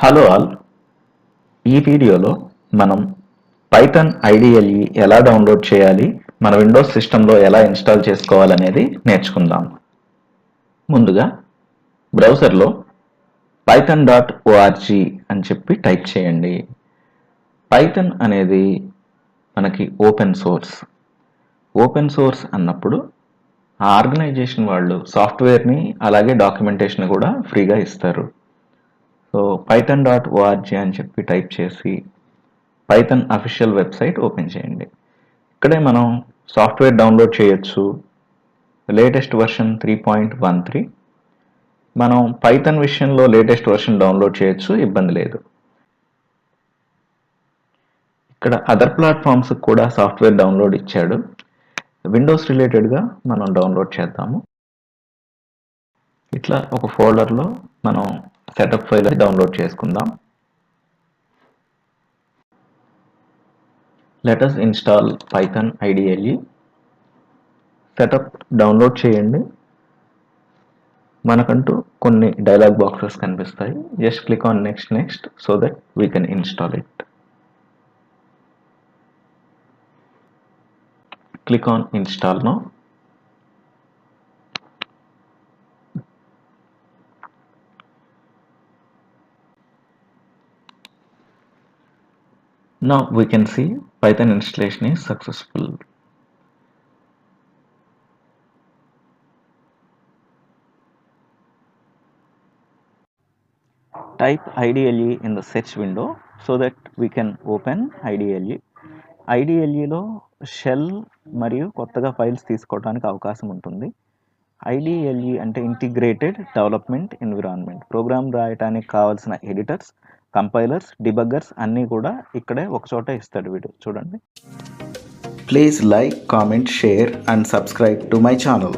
Hello all, ఈ వీడియోలో మనం పైథాన్ ఐడిఎల్ఈ ఎలా డౌన్లోడ్ చేయాలి, మన విండోస్ సిస్టంలో ఎలా ఇన్స్టాల్ చేసుకోవాలనేది నేర్చుకుందాం. ముందుగా బ్రౌజర్లో python.org అని చెప్పి టైప్ చేయండి. పైథాన్ అనేది మనకి ఓపెన్ సోర్స్ అన్నప్పుడు ఆ ఆర్గనైజేషన్ వాళ్ళు సాఫ్ట్వేర్ని అలాగే డాక్యుమెంటేషన్ కూడా ఫ్రీగా ఇస్తారు. సో python.org అని చెప్పి టైప్ చేసి పైథాన్ అఫీషియల్ వెబ్సైట్ ఓపెన్ చేయండి. ఇక్కడే మనం సాఫ్ట్వేర్ డౌన్లోడ్ చేయొచ్చు. Latest version 3.13. మనం పైథాన్ విషయంలో లేటెస్ట్ వర్షన్ డౌన్లోడ్ చేయొచ్చు, ఇబ్బంది లేదు. ఇక్కడ అదర్ ప్లాట్ఫామ్స్ కూడా సాఫ్ట్వేర్ డౌన్లోడ్ ఇచ్చాడు. విండోస్ రిలేటెడ్గా మనం డౌన్లోడ్ చేద్దాము. ఇట్లా ఒక ఫోల్డర్లో మనం సెటప్ ఫైల్ డౌన్లోడ్ చేసుకుందాం. Let us install Python IDLE. Setup download చేయండి. మనకంటూ కొన్ని డైలాగ్ బాక్సెస్ కనిపిస్తాయి. Just click on next so that we can install it. Click on install now. Now we can see Python installation is successful. Type IDLE in the search window so that we can open IDLE. IDLEలో shell మరియు కొత్తగా files తీసుకోవడానికి అవకాశం ఉంటుంది. IDLE అంటే integrated development environment. Programme రాయడానికి కావాల్సిన editors, compilers, డిబగ్గర్స్ అన్నీ కూడా ఇక్కడే ఒకచోట ఇస్తాడు వీడు. చూడండి. Please like, comment, share and subscribe to my channel.